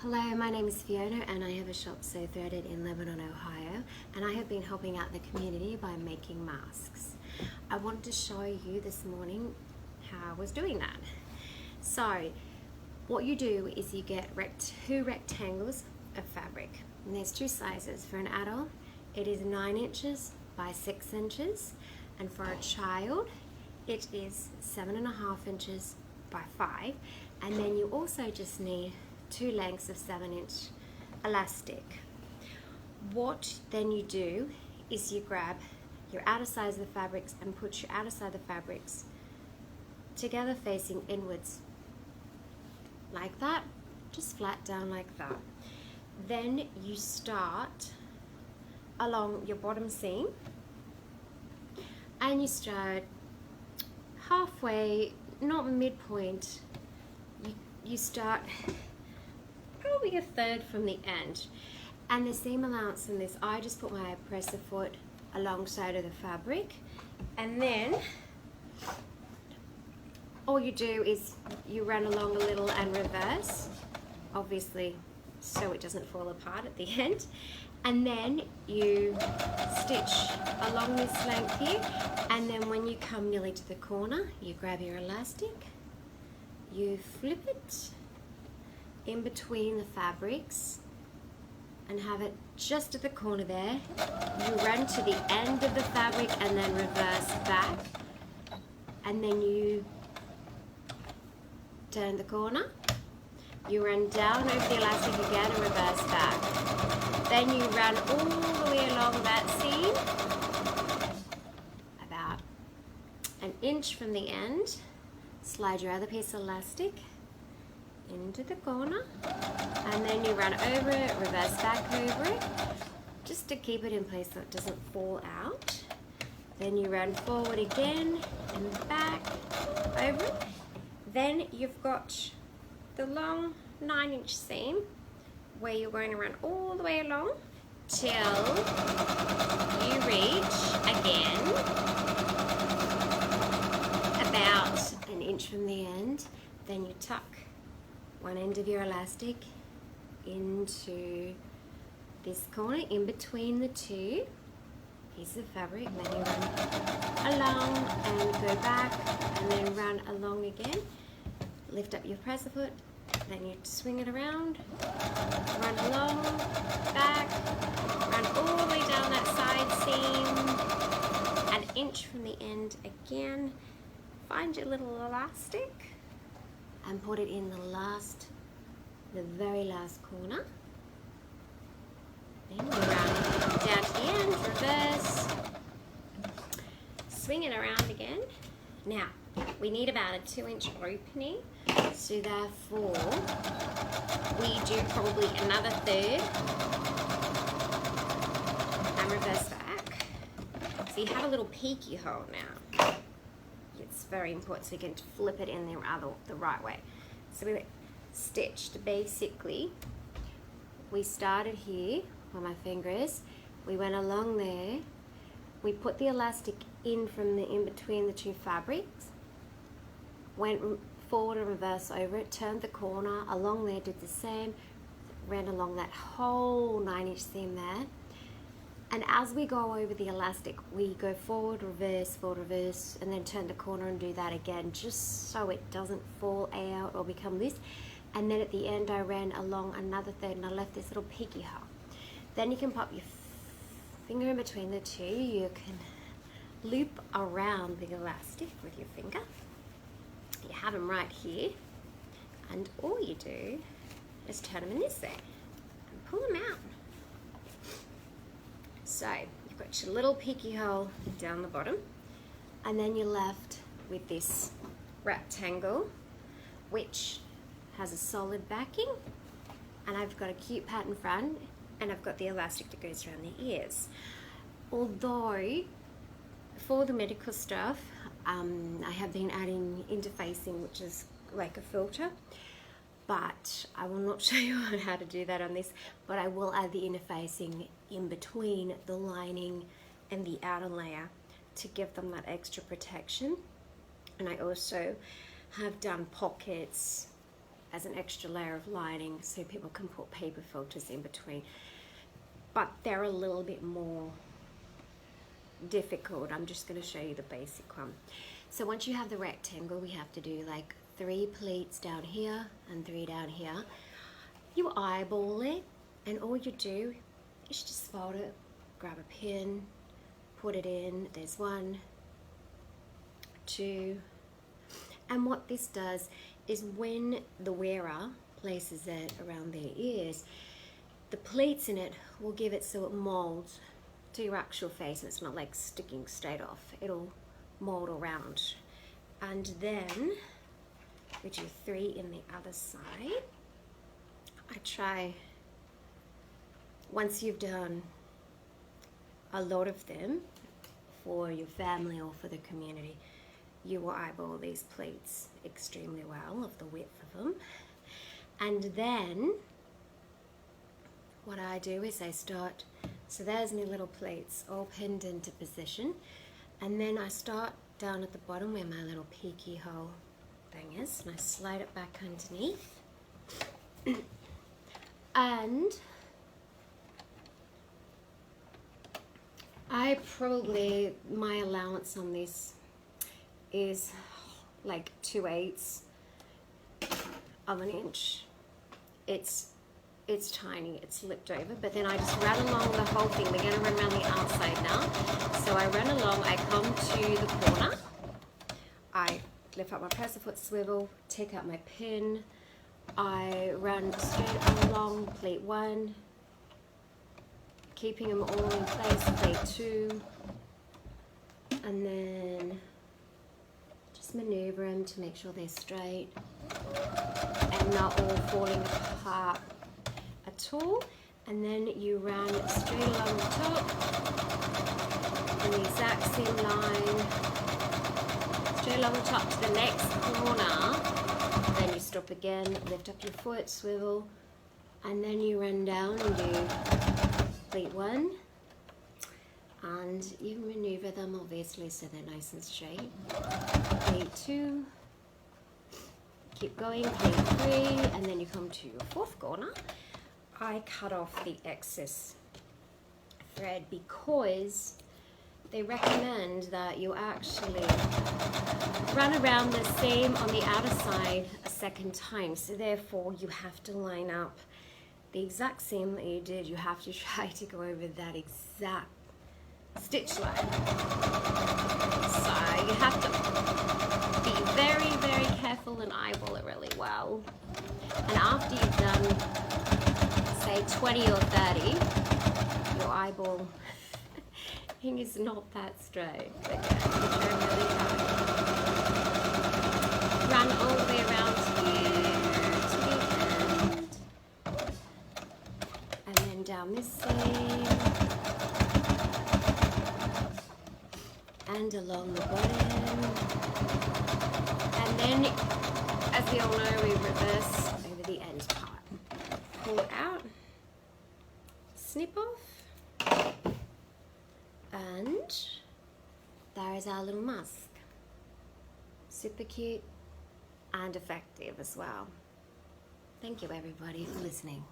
Hello, my name is Fiona and I have a shop Sew Threaded in Lebanon, Ohio, and I have been helping out the community by making masks. I wanted to show you this morning how I was doing that. So what you do is you get two rectangles of fabric, and there's two sizes. For an adult it is 9 inches by 6 inches, and for a child it is 7.5 inches by 5, and then you also just need 2 lengths of 7-inch elastic. What then you do is you grab your outer sides of the fabrics and put your outer side of the fabrics together facing inwards like that, just flat down like that. Then you start along your bottom seam and you start halfway, not midpoint. You start probably a third from the end, and the seam allowance in this, I just put my presser foot alongside of the fabric, and then all you do is you run along a little and reverse, obviously so it doesn't fall apart at the end, and then you stitch along this length here, and then when you come nearly to the corner you grab your elastic, you flip it in between the fabrics and have it just at the corner there. You run to the end of the fabric and then reverse back, and then you turn the corner, you run down over the elastic again and reverse back. Then you run all the way along that seam about an inch from the end, slide your other piece of elastic into the corner, and then you run over it, reverse back over it, just to keep it in place so it doesn't fall out. Then you run forward again and back over it. Then you've got the long 9-inch seam where you're going to run all the way along till you reach again about an inch from the end. Then you tuck one end of your elastic into this corner in between the two pieces of fabric, then you run along and go back and then run along again, lift up your presser foot, then you swing it around, run along, back, run all the way down that side seam, an inch from the end again, find your little elastic and put it in the very last corner. Then we run down to the end, reverse, swing it around again. Now, we need about a 2-inch opening, so therefore we do probably another third and reverse back. So you have a little peeky hole now. It's very important so you can flip it in the right way. So we stitched, basically we started here where my finger is, we went along there, we put the elastic in between the two fabrics, went forward and reverse over it, turned the corner along there, did the same, ran along that whole 9-inch seam there. And as we go over the elastic, we go forward, reverse, and then turn the corner and do that again, just so it doesn't fall out or become loose. And then at the end, I ran along another third and I left this little peeky hole. Then you can pop your finger in between the two. You can loop around the elastic with your finger. You have them right here. And all you do is turn them in this way and pull them out. So you've got your little peeky hole down the bottom, and then you're left with this rectangle which has a solid backing, and I've got a cute pattern front, and I've got the elastic that goes around the ears. Although for the medical stuff I have been adding interfacing, which is like a filter, but I will not show you how to do that on this, but I will add the interfacing in between the lining and the outer layer to give them that extra protection. And I also have done pockets as an extra layer of lining so people can put paper filters in between. But they're a little bit more difficult. I'm just going to show you the basic one. So once you have the rectangle, we have to do like 3 pleats down here and 3 down here. You eyeball it, and all you do is just fold it, grab a pin, put it in. There's 1, 2, and what this does is when the wearer places it around their ears, the pleats in it will give it so it molds to your actual face, and it's not like sticking straight off. It'll mold around. And then we do 3 in the other side. I try, once you've done a lot of them for your family or for the community, you will eyeball these pleats extremely well of the width of them. And then what I do is I start, so there's my little pleats all pinned into position, and then I start down at the bottom where my little peeky hole thing is, and I slide it back underneath. And my allowance on this is like 2/8 of an inch. It's tiny, it's flipped over, but then I just run along the whole thing. We're gonna run around the outside now. So I run along, I come to the corner, I lift up my presser foot swivel, take out my pin, I run straight along plate 1, keeping them all in place, plate 2, and then just maneuver them to make sure they're straight and not all falling apart at all. And then you run straight along the top in the exact same line, straight along the top to the next corner. Then you stop again, lift up your foot, swivel, and then you run down and do plate 1, and you maneuver them obviously so they're nice and straight. Plate 2, keep going, plate 3, and then you come to your 4th corner. I cut off the excess thread because they recommend that you actually run around the same on the outer side a second time. So therefore you have to line up the exact same that you did. You have to try to go over that exact stitch line. So you have to be very, very careful and eyeball it really well. And after you've done, say 20 or 30, your eyeball is not that straight, but yeah, you try really hard. Run all the way around here to the end, and then down this side, and along the bottom, and then, as we all know, we reverse over the end part. Pull it out, snip off, and there is our little mask. Super cute and effective as well. Thank you everybody for listening.